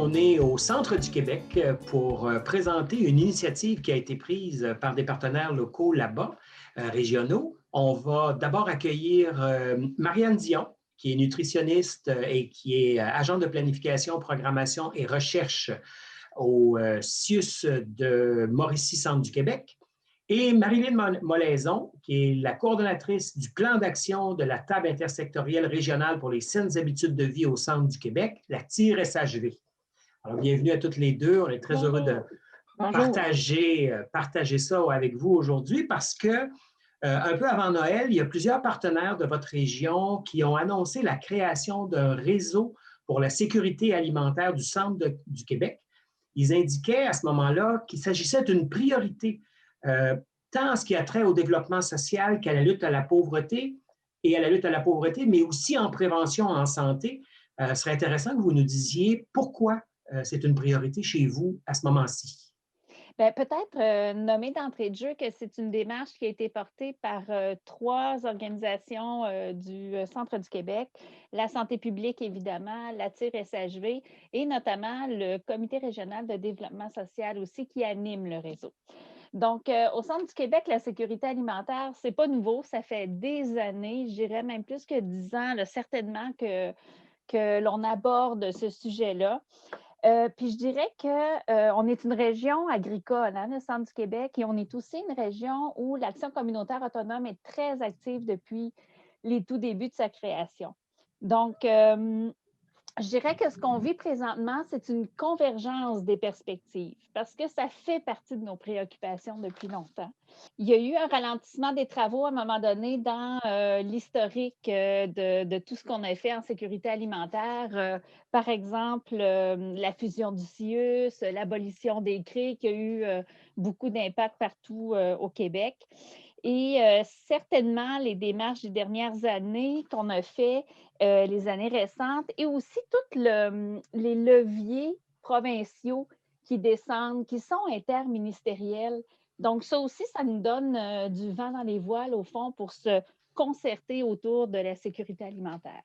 on est au centre du Québec pour présenter une initiative qui a été prise par des partenaires locaux là-bas, régionaux. On va d'abord accueillir Marianne Dion, qui est nutritionniste et qui est agente de planification, programmation et recherche au CIUS de Mauricie-Centre du Québec. Et Marilyn Molaison, qui est la coordonnatrice du plan d'action de la table intersectorielle régionale pour les saines habitudes de vie au centre du Québec, la TIR-SHV. Alors, bienvenue à toutes les deux. On est très heureux de partager ça avec vous aujourd'hui parce que, un peu avant Noël, il y a plusieurs partenaires de votre région qui ont annoncé la création d'un réseau pour la sécurité alimentaire du centre du Québec. Ils indiquaient à ce moment-là qu'il s'agissait d'une priorité tant en ce qui a trait au développement social qu'à la lutte à la pauvreté mais aussi en prévention en santé. Ce serait intéressant que vous nous disiez pourquoi c'est une priorité chez vous à ce moment-ci. Bien, peut-être nommer d'entrée de jeu que c'est une démarche qui a été portée par 3 organisations du centre du Québec, la santé publique, évidemment, la TIR-SHV et notamment le Comité régional de développement social aussi qui anime le réseau. Donc, au centre du Québec, la sécurité alimentaire, c'est pas nouveau. Ça fait des années, je dirais même plus que 10 ans, là, certainement que l'on aborde ce sujet-là. Puis je dirais qu'on est une région agricole, hein, le centre du Québec, et on est aussi une région où l'action communautaire autonome est très active depuis les tout débuts de sa création. Donc, je dirais que ce qu'on vit présentement, c'est une convergence des perspectives parce que ça fait partie de nos préoccupations depuis longtemps. Il y a eu un ralentissement des travaux à un moment donné dans l'historique de tout ce qu'on a fait en sécurité alimentaire. Par exemple, la fusion du CIUS, l'abolition des CRE qui a eu beaucoup d'impact partout au Québec. Et certainement, les démarches des dernières années qu'on a fait, les années récentes, et aussi tous les leviers provinciaux qui descendent, qui sont interministériels. Donc, ça aussi, ça nous donne du vent dans les voiles, au fond, pour se concerter autour de la sécurité alimentaire.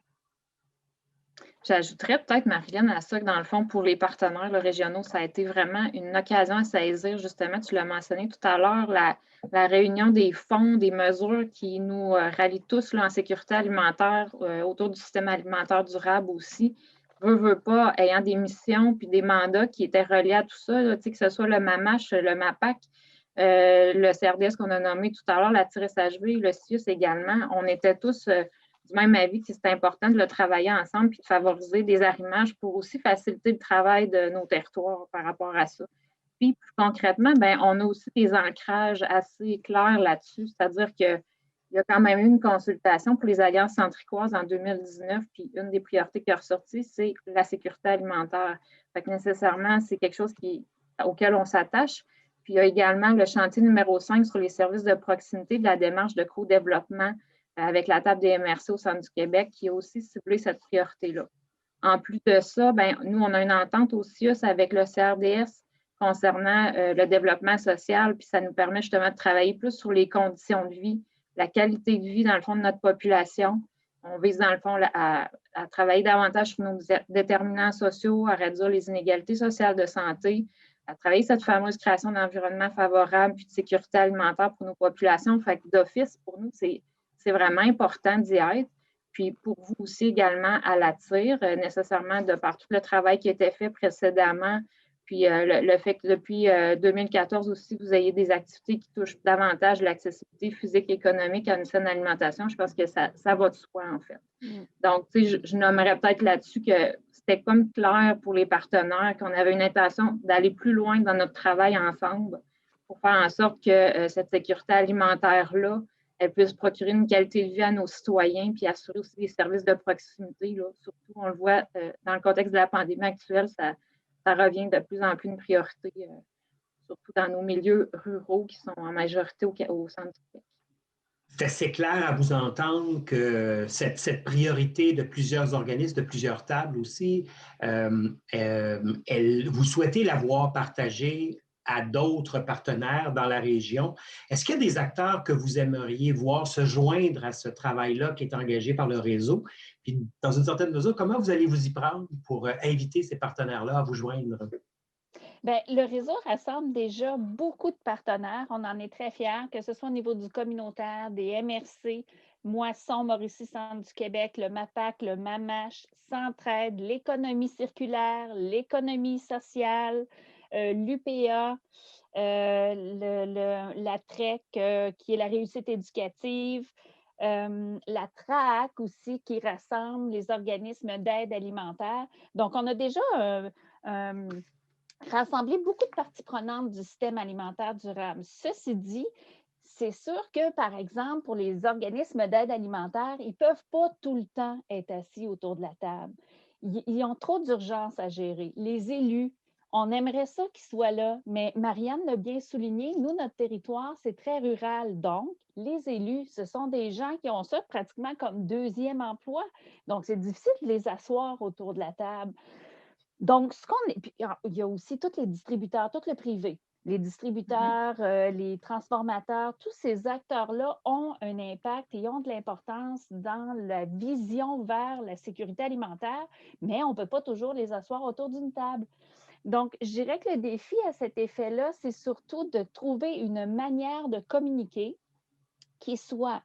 J'ajouterais peut-être, Marilyn, à ça que dans le fond, pour les partenaires régionaux, ça a été vraiment une occasion à saisir, justement, tu l'as mentionné tout à l'heure, la réunion des fonds, des mesures qui nous rallient tous là, en sécurité alimentaire, autour du système alimentaire durable aussi. Veut pas, ayant des missions puis des mandats qui étaient reliés à tout ça, là, que ce soit le MAMACH, le MAPAC, le CRDS qu'on a nommé tout à l'heure, la TIR-SHV, le CIUS également, on était tous du même avis que c'est important de le travailler ensemble puis de favoriser des arrimages pour aussi faciliter le travail de nos territoires par rapport à ça. Puis, plus concrètement, bien, on a aussi des ancrages assez clairs là-dessus, c'est-à-dire qu'il y a quand même eu une consultation pour les alliances centricoises en 2019, puis une des priorités qui est ressortie, c'est la sécurité alimentaire. Fait que nécessairement, c'est quelque chose auquel on s'attache. Puis, il y a également le chantier numéro 5 sur les services de proximité de la démarche de co-développement avec la table des MRC au centre du Québec, qui a aussi ciblé cette priorité-là. En plus de ça, bien, nous, on a une entente au CIUS avec le CRDS concernant le développement social, puis ça nous permet justement de travailler plus sur les conditions de vie, la qualité de vie, dans le fond, de notre population. On vise, dans le fond, à travailler davantage sur nos déterminants sociaux, à réduire les inégalités sociales de santé, à travailler cette fameuse création d'environnement favorable puis de sécurité alimentaire pour nos populations. Fait que d'office, pour nous, c'est vraiment important d'y être. Puis pour vous aussi également à la TIR, nécessairement de par tout le travail qui a été fait précédemment, puis le fait que depuis 2014 aussi, vous ayez des activités qui touchent davantage l'accessibilité physique et économique à une saine alimentation, je pense que ça va de soi, en fait. Donc, tu sais, je nommerais peut-être là-dessus que c'était comme clair pour les partenaires qu'on avait une intention d'aller plus loin dans notre travail ensemble pour faire en sorte que cette sécurité alimentaire-là, elle puisse procurer une qualité de vie à nos citoyens puis assurer aussi des services de proximité. Là. Surtout, on le voit dans le contexte de la pandémie actuelle, ça revient de plus en plus une priorité, surtout dans nos milieux ruraux qui sont en majorité au centre du Québec. C'est assez clair à vous entendre que cette priorité de plusieurs organismes, de plusieurs tables aussi, vous souhaitez la voir partagée à d'autres partenaires dans la région. Est-ce qu'il y a des acteurs que vous aimeriez voir se joindre à ce travail-là qui est engagé par le réseau? Puis, dans une certaine mesure, comment vous allez vous y prendre pour inviter ces partenaires-là à vous joindre? Bien, le réseau rassemble déjà beaucoup de partenaires. On en est très fiers, que ce soit au niveau du communautaire, des MRC, Moisson, Mauricie, Centre du Québec, le MAPAC, le MAMACH, Centraide, l'économie circulaire, l'économie sociale, l'UPA, la TREC, qui est la réussite éducative, la TRAC aussi, qui rassemble les organismes d'aide alimentaire. Donc, on a déjà rassembler beaucoup de parties prenantes du système alimentaire durable. Ceci dit, c'est sûr que, par exemple, pour les organismes d'aide alimentaire, ils ne peuvent pas tout le temps être assis autour de la table. Ils ont trop d'urgences à gérer. Les élus, on aimerait ça qu'ils soient là, mais Marianne l'a bien souligné, nous, notre territoire, c'est très rural. Donc, les élus, ce sont des gens qui ont ça pratiquement comme deuxième emploi. Donc, c'est difficile de les asseoir autour de la table. Donc, puis, il y a aussi tous les distributeurs, tout le privé. Les distributeurs, les transformateurs, tous ces acteurs-là ont un impact et ont de l'importance dans la vision vers la sécurité alimentaire, mais on ne peut pas toujours les asseoir autour d'une table. Donc, je dirais que le défi à cet effet-là, c'est surtout de trouver une manière de communiquer qui soit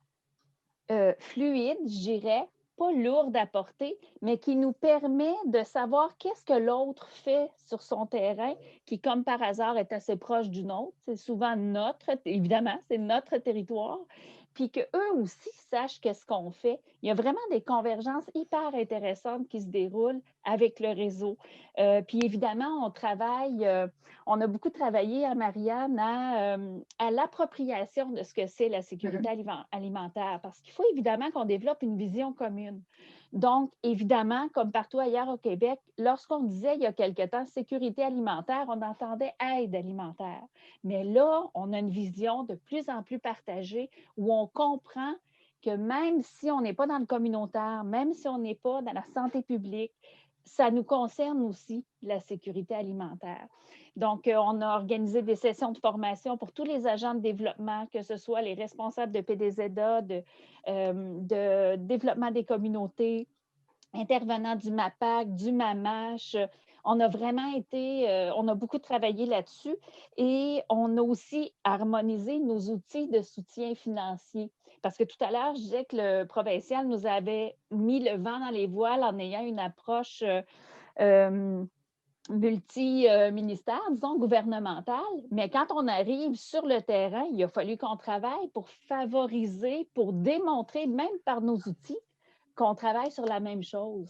fluide, je dirais, pas lourde à porter, mais qui nous permet de savoir qu'est-ce que l'autre fait sur son terrain, qui, comme par hasard, est assez proche du nôtre. C'est souvent évidemment, c'est notre territoire. Puis qu'eux aussi sachent qu'est-ce qu'on fait. Il y a vraiment des convergences hyper intéressantes qui se déroulent avec le réseau. Puis évidemment, on a beaucoup travaillé à Marianne à l'appropriation de ce que c'est la sécurité alimentaire, parce qu'il faut évidemment qu'on développe une vision commune. Donc, évidemment, comme partout ailleurs au Québec, lorsqu'on disait il y a quelque temps sécurité alimentaire, on entendait aide alimentaire. Mais là, on a une vision de plus en plus partagée où on comprend que même si on n'est pas dans le communautaire, même si on n'est pas dans la santé publique, ça nous concerne aussi, la sécurité alimentaire. Donc, on a organisé des sessions de formation pour tous les agents de développement, que ce soit les responsables de PDZA, de développement des communautés, intervenants du MAPAC, du MAMACH. On a vraiment on a beaucoup travaillé là-dessus et on a aussi harmonisé nos outils de soutien financier. Parce que tout à l'heure, je disais que le provincial nous avait mis le vent dans les voiles en ayant une approche multi-ministère, disons, gouvernemental. Mais quand on arrive sur le terrain, il a fallu qu'on travaille pour favoriser, pour démontrer, même par nos outils, qu'on travaille sur la même chose.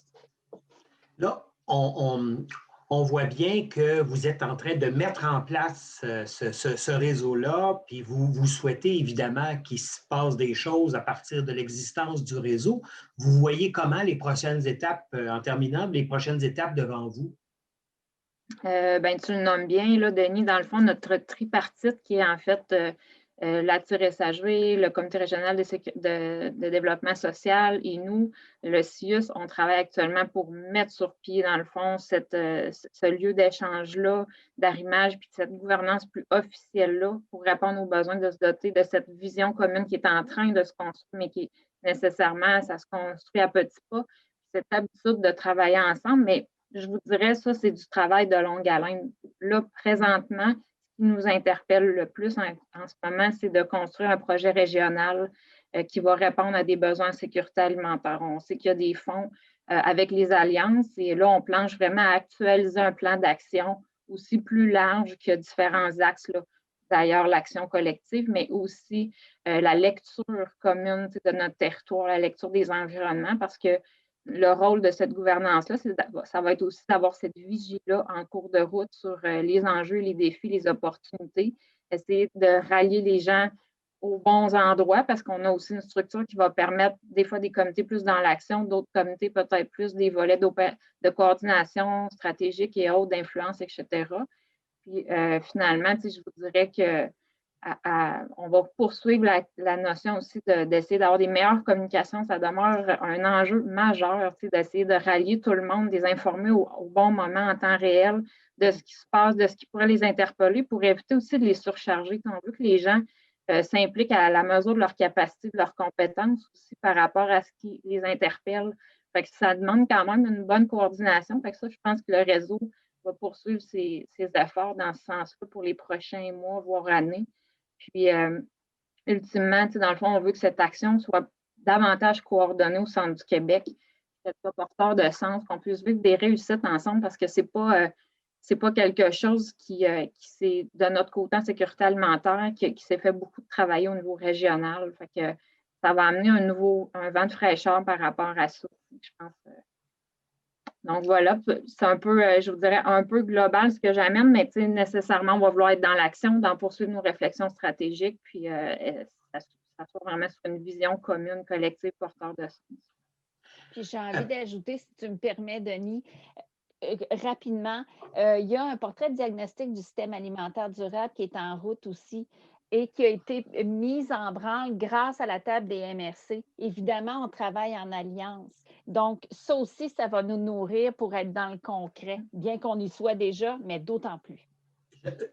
Là, on voit bien que vous êtes en train de mettre en place ce réseau-là, puis vous souhaitez évidemment qu'il se passe des choses à partir de l'existence du réseau. Vous voyez comment les prochaines étapes, en terminant, les prochaines étapes devant vous? Ben, tu le nommes bien, là, Denis, dans le fond, notre tripartite qui est en fait la TIR-SHV, le Comité régional de développement social et nous, le CIUS, on travaille actuellement pour mettre sur pied, dans le fond, ce lieu d'échange-là, d'arrimage, puis cette gouvernance plus officielle-là pour répondre aux besoins de se doter de cette vision commune qui est en train de se construire, mais qui nécessairement, ça se construit à petits pas. Cette habitude de travailler ensemble, mais je vous dirais, ça, c'est du travail de longue haleine. Là, présentement, ce qui nous interpelle le plus en ce moment, c'est de construire un projet régional qui va répondre à des besoins en sécurité alimentaire. On sait qu'il y a des fonds avec les alliances et là, on planche vraiment à actualiser un plan d'action aussi plus large qui a différents axes, là. D'ailleurs, l'action collective, mais aussi la lecture commune de notre territoire, la lecture des environnements, parce que le rôle de cette gouvernance-là, ça va être aussi d'avoir cette vigie-là en cours de route sur les enjeux, les défis, les opportunités, essayer de rallier les gens aux bons endroits parce qu'on a aussi une structure qui va permettre des fois des comités plus dans l'action, d'autres comités peut-être plus des volets de coordination stratégique et autres, d'influence, etc. Puis finalement, je vous dirais que on va poursuivre la notion aussi d'essayer d'avoir des meilleures communications. Ça demeure un enjeu majeur, d'essayer de rallier tout le monde, de les informer au bon moment, en temps réel, de ce qui se passe, de ce qui pourrait les interpeller pour éviter aussi de les surcharger. On veut que les gens s'impliquent à la mesure de leur capacité, de leurs compétences aussi par rapport à ce qui les interpelle. Fait que ça demande quand même une bonne coordination. Fait que ça, je pense que le réseau va poursuivre ses efforts dans ce sens-là pour les prochains mois, voire années. Puis, ultimement, dans le fond, on veut que cette action soit davantage coordonnée au centre du Québec, qu'elle soit porteur de sens, qu'on puisse vivre des réussites ensemble parce que c'est pas quelque chose qui c'est de notre côté en sécurité alimentaire qui s'est fait beaucoup de travail au niveau régional. Fait que ça va amener un vent de fraîcheur par rapport à ça, je pense. Donc voilà, c'est un peu, je vous dirais, un peu global ce que j'amène, mais nécessairement, on va vouloir être dans l'action, dans poursuivre nos réflexions stratégiques, puis ça soit vraiment sur une vision commune, collective, porteur de sens. Puis j'ai envie d'ajouter, si tu me permets, Denis, rapidement, il y a un portrait de diagnostic du système alimentaire durable qui est en route aussi et qui a été mise en branle grâce à la table des MRC. Évidemment, on travaille en alliance. Donc, ça aussi, ça va nous nourrir pour être dans le concret, bien qu'on y soit déjà, mais d'autant plus.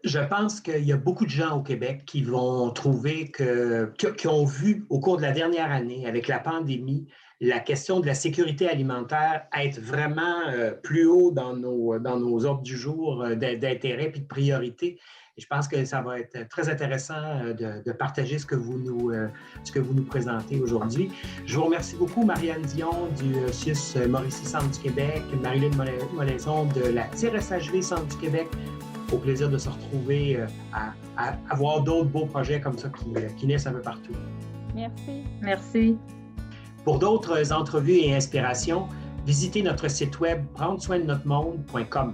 Je pense qu'il y a beaucoup de gens au Québec qui vont trouver qui ont vu au cours de la dernière année, avec la pandémie, la question de la sécurité alimentaire être vraiment plus haut dans nos ordres du jour d'intérêt et de priorité. Et je pense que ça va être très intéressant de partager ce que vous nous présentez aujourd'hui. Je vous remercie beaucoup, Marianne Dion du CIUS Mauricie Centre du Québec, Marie-Lune Molaison de la TIRSHV Centre du Québec. Au plaisir de se retrouver à avoir d'autres beaux projets comme ça qui naissent un peu partout. Merci. Merci. Pour d'autres entrevues et inspirations, visitez notre site web prendesoindenotrmonde.com.